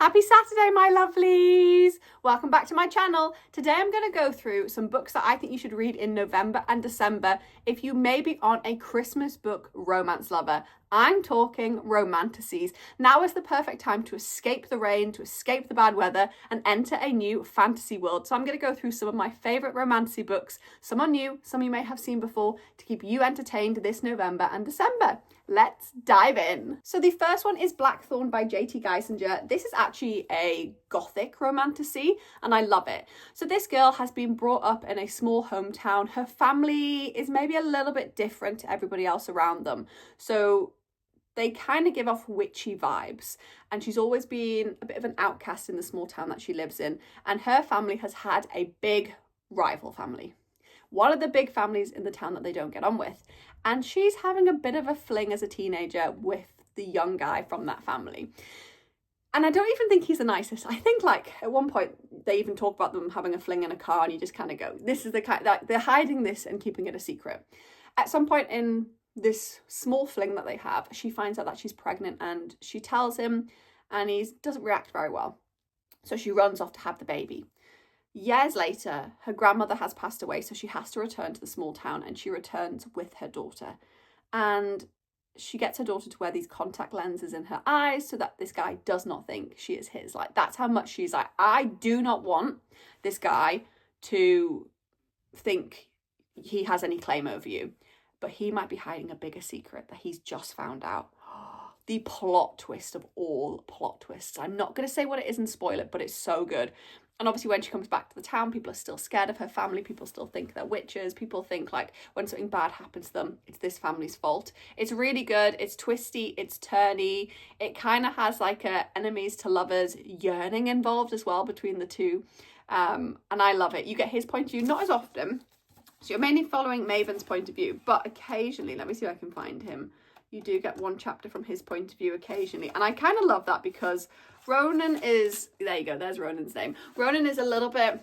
Happy Saturday, my lovelies! Welcome back to my channel. Today I'm going to go through some books that I think you should read in November and December if you maybe aren't a Christmas book romance lover. I'm talking romantasies. Now is the perfect time to escape the rain, to escape the bad weather, and enter a new fantasy world. So I'm going to go through some of my favourite romantasy books. Some are new, some you may have seen before, to keep you entertained this November and December. Let's dive in. So the first one is Blackthorn by J.T. Geisinger. This is actually a gothic romantasy and I love it. So this girl has been brought up in a small hometown. Her family is maybe a little bit different to everybody else around them. So they kind of give off witchy vibes, and she's always been a bit of an outcast in the small town that she lives in, and her family has had a big rival family. One of the big families in the town that they don't get on with, and she's having a bit of a fling as a teenager with the young guy from that family. And I don't even think he's the nicest. I think like at one point they even talk about them having a fling in a car, and you just kind of go, this is the kind that they're hiding this and keeping it a secret. At some point in this small fling that they have, she finds out that she's pregnant, and she tells him, and he doesn't react very well. So she runs off to have the baby. Years later, her grandmother has passed away, so she has to return to the small town, and she returns with her daughter. And she gets her daughter to wear these contact lenses in her eyes so that this guy does not think she is his. Like, that's how much she's like, I do not want this guy to think he has any claim over you. But he might be hiding a bigger secret that he's just found out. The plot twist of all plot twists. I'm not going to say what it is and spoil it, but it's so good. And obviously when she comes back to the town, people are still scared of her family. People still think they're witches. People think like when something bad happens to them, it's this family's fault. It's really good. It's twisty. It's turny. It kind of has like a enemies to lovers yearning involved as well between the two. And I love it. You get his point of view, not as often. So you're mainly following Maven's point of view, but occasionally, let me see if I can find him. You do get one chapter from his point of view occasionally. And I kind of love that because Ronan is, there you go, there's Ronan's name. Ronan is a little bit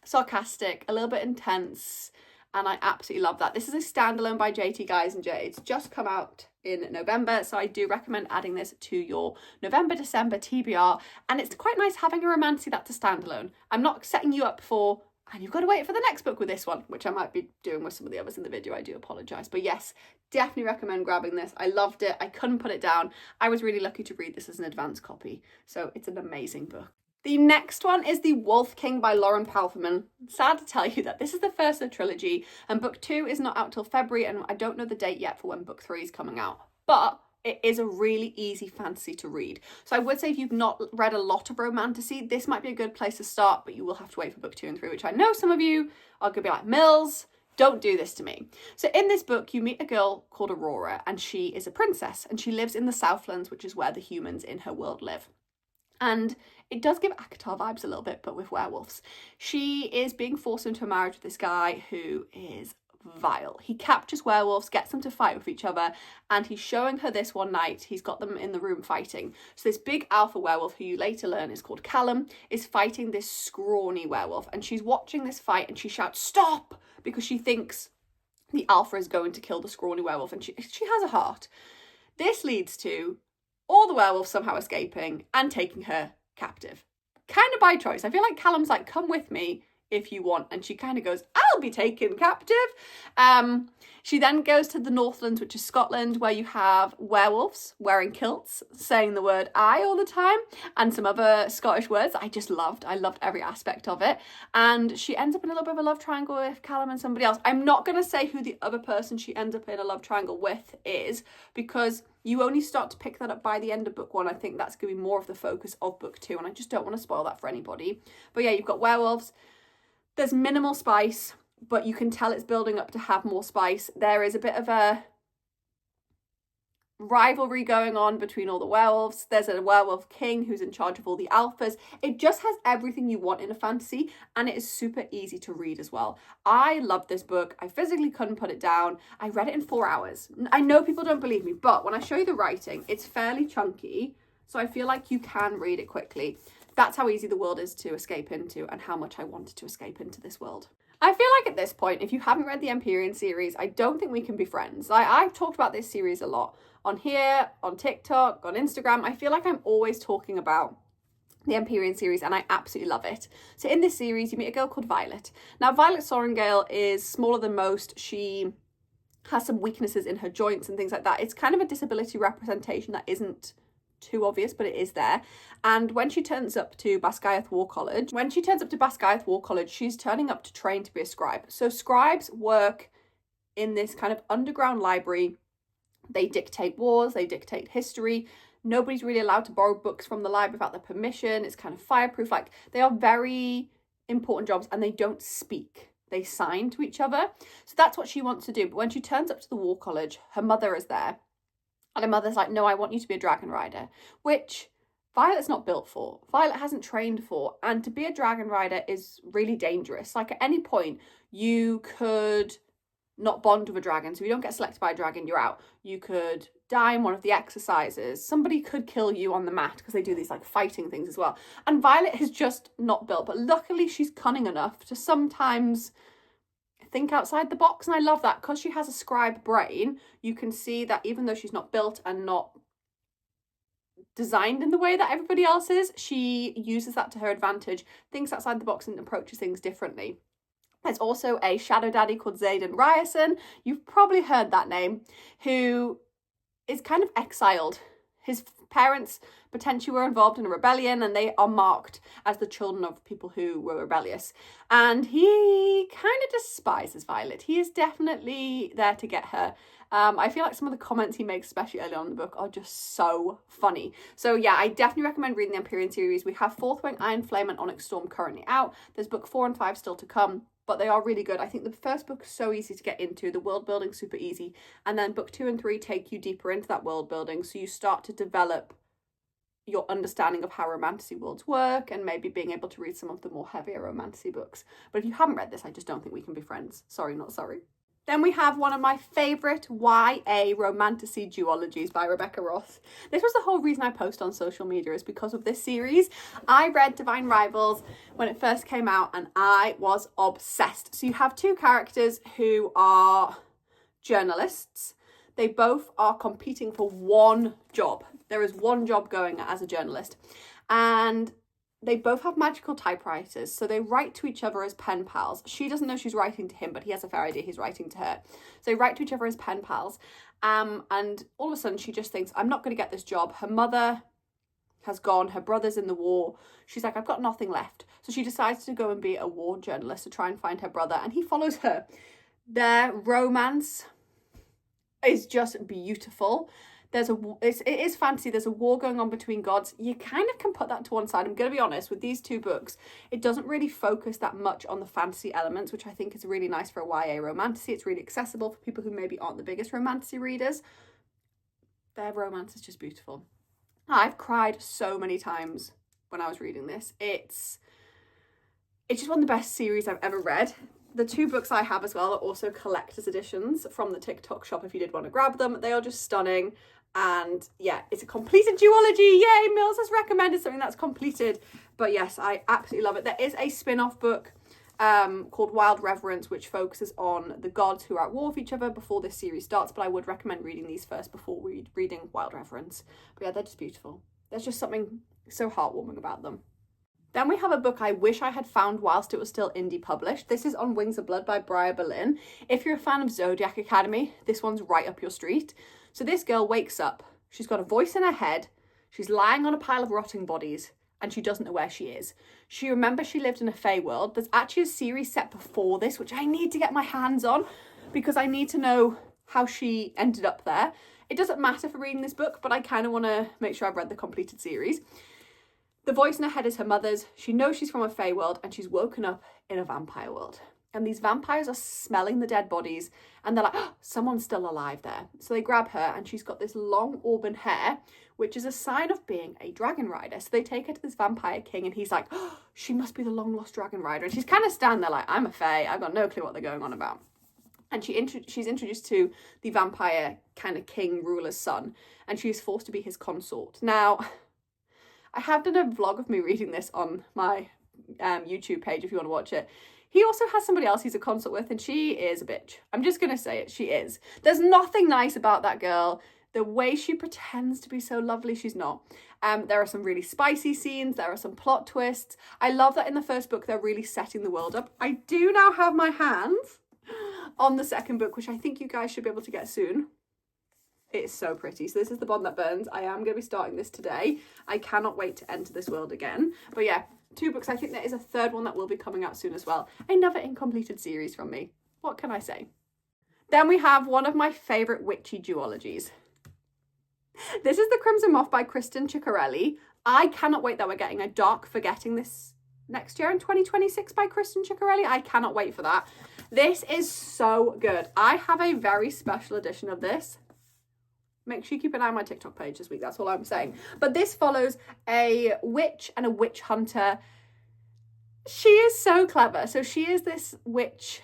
sarcastic, a little bit intense, and I absolutely love that. This is a standalone by J.T. Geisinger. It's just come out in November, so I do recommend adding this to your November, December TBR. And it's quite nice having a romantasy that's a standalone. I'm not setting you up for, and you've got to wait for the next book with this one, which I might be doing with some of the others in the video. I do apologise. But yes, definitely recommend grabbing this. I loved it. I couldn't put it down. I was really lucky to read this as an advance copy. So it's an amazing book. The next one is The Wolf King by Lauren Palferman. Sad to tell you that this is the first of the trilogy, and book 2 is not out till February, and I don't know the date yet for when book 3 is coming out. But it is a really easy fantasy to read. So I would say if you've not read a lot of romantasy, this might be a good place to start, but you will have to wait for book 2 and 3, which I know some of you are going to be like, Mills, don't do this to me. So in this book, you meet a girl called Aurora, and she is a princess, and she lives in the Southlands, which is where the humans in her world live. And it does give Akatar vibes a little bit, but with werewolves. She is being forced into a marriage with this guy who is vile. He captures werewolves, gets them to fight with each other, and he's showing her this one night. He's got them in the room fighting. So this big alpha werewolf, who you later learn is called Callum, is fighting this scrawny werewolf, and she's watching this fight and she shouts, "Stop!" because she thinks the alpha is going to kill the scrawny werewolf, and she has a heart. This leads to all the werewolves somehow escaping and taking her captive. Kind of by choice. I feel like Callum's like, come with me if you want, and she kind of goes, I'll be taken captive. She then goes to the Northlands, which is Scotland, where you have werewolves wearing kilts, saying the word I all the time, and some other Scottish words I just loved. I loved every aspect of it. And she ends up in a little bit of a love triangle with Callum and somebody else. I'm not going to say who the other person she ends up in a love triangle with is, because you only start to pick that up by the end of book 1. I think that's going to be more of the focus of book 2, and I just don't want to spoil that for anybody. But yeah, you've got werewolves. There's minimal spice, but you can tell it's building up to have more spice. There is a bit of a rivalry going on between all the werewolves. There's a werewolf king who's in charge of all the alphas. It just has everything you want in a fantasy, and it is super easy to read as well. I love this book. I physically couldn't put it down. I read it in 4 hours. I know people don't believe me, but when I show you the writing, it's fairly chunky, so I feel like you can read it quickly. That's how easy the world is to escape into, and how much I wanted to escape into this world. I feel like at this point, if you haven't read the Empyrean series, I don't think we can be friends. I've talked about this series a lot on here, on TikTok, on Instagram. I feel like I'm always talking about the Empyrean series, and I absolutely love it. So in this series, you meet a girl called Violet. Now, Violet Sorrengail is smaller than most. She has some weaknesses in her joints and things like that. It's kind of a disability representation that isn't too obvious, but it is there. And when she turns up to Basgiath War College, she's turning up to train to be a scribe. So scribes work in this kind of underground library. They dictate wars, they dictate history. Nobody's really allowed to borrow books from the library without their permission. It's kind of fireproof. Like, they are very important jobs, and they don't speak. They sign to each other. So that's what she wants to do. But when she turns up to the War College, her mother is there. And her mother's like, no, I want you to be a dragon rider, which Violet's not built for. Violet hasn't trained for. And to be a dragon rider is really dangerous. Like, at any point, you could not bond with a dragon. So if you don't get selected by a dragon, you're out. You could die in one of the exercises. Somebody could kill you on the mat, because they do these like fighting things as well. And Violet is just not built. But luckily, she's cunning enough to sometimes think outside the box, and I love that. Because she has a scribe brain, you can see that even though she's not built and not designed in the way that everybody else is, she uses that to her advantage, thinks outside the box and approaches things differently. There's also a shadow daddy called Xaden Ryerson, you've probably heard that name, who is kind of exiled. His parents potentially were involved in a rebellion, and they are marked as the children of people who were rebellious. And he kind of despises Violet. He is definitely there to get her. I feel like some of the comments he makes, especially early on in the book, are just so funny. So yeah, I definitely recommend reading the Empyrean series. We have Fourth Wing, Iron Flame, and Onyx Storm currently out. There's book 4 and 5 still to come, but they are really good. I think the first book is so easy to get into, the world building super easy, and then book 2 and 3 take you deeper into that world building, so you start to develop your understanding of how romantasy worlds work, and maybe being able to read some of the more heavier romantasy books. But if you haven't read this, I just don't think we can be friends. Sorry, not sorry. Then we have one of my favourite YA romantasy duologies by Rebecca Ross. This was the whole reason I post on social media, is because of this series. I read Divine Rivals when it first came out, and I was obsessed. So you have two characters who are journalists. They both are competing for one job. There is one job going as a journalist. And they both have magical typewriters, so they write to each other as pen pals. She doesn't know she's writing to him, but he has a fair idea he's writing to her. So they write to each other as pen pals. And all of a sudden, she just thinks, I'm not going to get this job. Her mother has gone. Her brother's in the war. She's like, I've got nothing left. So she decides to go and be a war journalist to try and find her brother. And he follows her. Their romance is just beautiful. It is fantasy. There's a war going on between gods. You kind of can put that to one side. I'm going to be honest, with these two books, it doesn't really focus that much on the fantasy elements, which I think is really nice for a YA romantasy. It's really accessible for people who maybe aren't the biggest romantasy readers. Their romance is just beautiful. I've cried so many times when I was reading this. It's just one of the best series I've ever read. The two books I have as well are also collector's editions from the TikTok shop if you did want to grab them. They are just stunning. And yeah, it's a completed duology. Yay, Mills has recommended something that's completed. But yes, I absolutely love it. There is a spin-off book called Wild Reverence, which focuses on the gods who are at war with each other before this series starts. But I would recommend reading these first before reading Wild Reverence. But yeah, they're just beautiful. There's just something so heartwarming about them. Then we have a book I wish I had found whilst it was still indie published. This is On Wings of Blood by Briar Berlin. If you're a fan of Zodiac Academy, this one's right up your street. So this girl wakes up, she's got a voice in her head, she's lying on a pile of rotting bodies, and she doesn't know where she is. She remembers she lived in a Fey world. There's actually a series set before this, which I need to get my hands on, because I need to know how she ended up there. It doesn't matter for reading this book, but I kind of want to make sure I've read the completed series. The voice in her head is her mother's. She knows she's from a Fey world, and she's woken up in a vampire world. And these vampires are smelling the dead bodies, and they're like, oh, someone's still alive there. So they grab her, and she's got this long auburn hair, which is a sign of being a dragon rider. So they take her to this vampire king, and he's like, oh, she must be the long lost dragon rider. And she's kind of standing there like, I'm a Fey. I've got no clue what they're going on about. And she's introduced to the vampire kind of king ruler's son, and she's forced to be his consort. Now, I have done a vlog of me reading this on my YouTube page if you want to watch it. He also has somebody else he's a consort with, and she is a bitch. I'm just going to say it. She is. There's nothing nice about that girl. The way she pretends to be so lovely, she's not. There are some really spicy scenes. There are some plot twists. I love that in the first book, they're really setting the world up. I do now have my hands on the second book, which I think you guys should be able to get soon. It is so pretty. So this is The Bond That Burns. I am going to be starting this today. I cannot wait to enter this world again. But yeah, 2 books. I think there is a third one that will be coming out soon as well. Another incompleted series from me. What can I say? Then we have one of my favourite witchy duologies. This is The Crimson Moth by Kristen Ciccarelli. I cannot wait that we're getting a Dark Forgetting this next year in 2026 by Kristen Ciccarelli. I cannot wait for that. This is so good. I have a very special edition of this. Make sure you keep an eye on my TikTok page this week. That's all I'm saying. But this follows a witch and a witch hunter. She is so clever. So she is this witch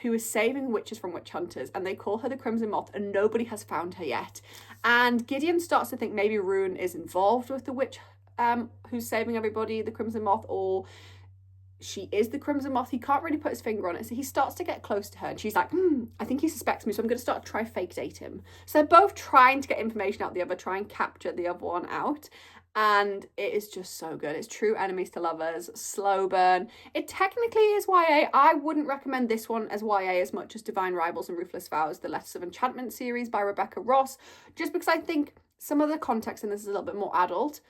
who is saving witches from witch hunters, and they call her the Crimson Moth, and nobody has found her yet. And Gideon starts to think maybe Rune is involved with the witch who's saving everybody, the Crimson Moth, or she is the Crimson Moth. He can't really put his finger on it, so he starts to get close to her, and she's like, I think he suspects me, so I'm going to start to try fake date him. So they're both trying to get information out of the other, try and capture the other one out, and it is just so good. It's true enemies to lovers, slow burn. It technically is YA. I wouldn't recommend this one as YA as much as Divine Rivals and Ruthless Vows, the Letters of Enchantment series by Rebecca Ross, just because I think some of the context in this is a little bit more adult.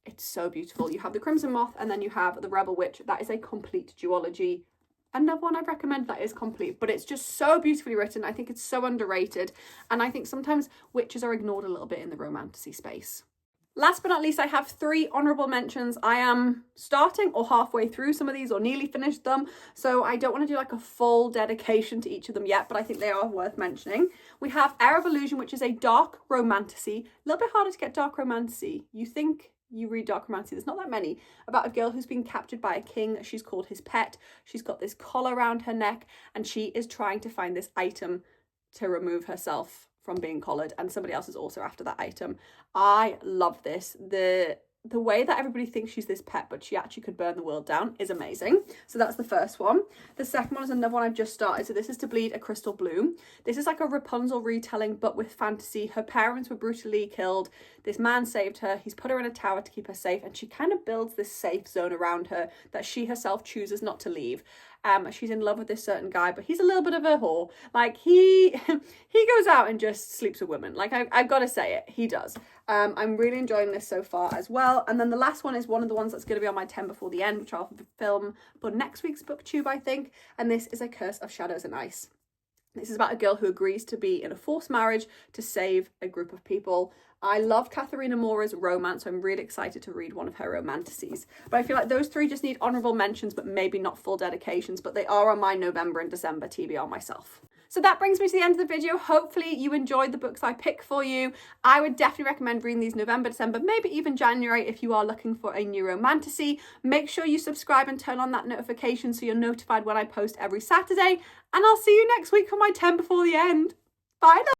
It's so beautiful. You have the Crimson Moth and then you have the Rebel Witch. That is a complete duology. Another one I'd recommend that is complete, but it's just so beautifully written. I think it's so underrated, and I think sometimes witches are ignored a little bit in the romantasy space. Last but not least, I have 3 honourable mentions. I am starting or halfway through some of these or nearly finished them, so I don't want to do like a full dedication to each of them yet, but I think they are worth mentioning. We have Air of Illusion, which is a dark romantasy. A little bit harder to get dark romantasy. You think you read dark romantasy, there's not that many, about a girl who's been captured by a king. She's called his pet. She's got this collar around her neck, and she is trying to find this item to remove herself from being collared, and somebody else is also after that item. I love this. The way that everybody thinks she's this pet, but she actually could burn the world down, is amazing. So that's the first one. The second one is another one I've just started. So this is To Bleed a Crystal Bloom. This is like a Rapunzel retelling, but with fantasy. Her parents were brutally killed. This man saved her. He's put her in a tower to keep her safe, and she kind of builds this safe zone around her that she herself chooses not to leave. She's in love with this certain guy, but he's a little bit of a whore. Like he goes out and just sleeps with women. Like I've got to say it, he does. I'm really enjoying this so far as well. And then the last one is one of the ones that's going to be on my 10 Before the End, which I'll film for next week's booktube, I think. And this is A Curse of Shadows and Ice. This is about a girl who agrees to be in a forced marriage to save a group of people. I love Katharina Mora's romance, so I'm really excited to read one of her romantasies. But I feel like those 3 just need honourable mentions, but maybe not full dedications, but they are on my November and December TBR myself. So that brings me to the end of the video. Hopefully you enjoyed the books I picked for you. I would definitely recommend reading these November, December, maybe even January if you are looking for a new romantasy. Make sure you subscribe and turn on that notification so you're notified when I post every Saturday. And I'll see you next week for my 10 Before the End. Bye now.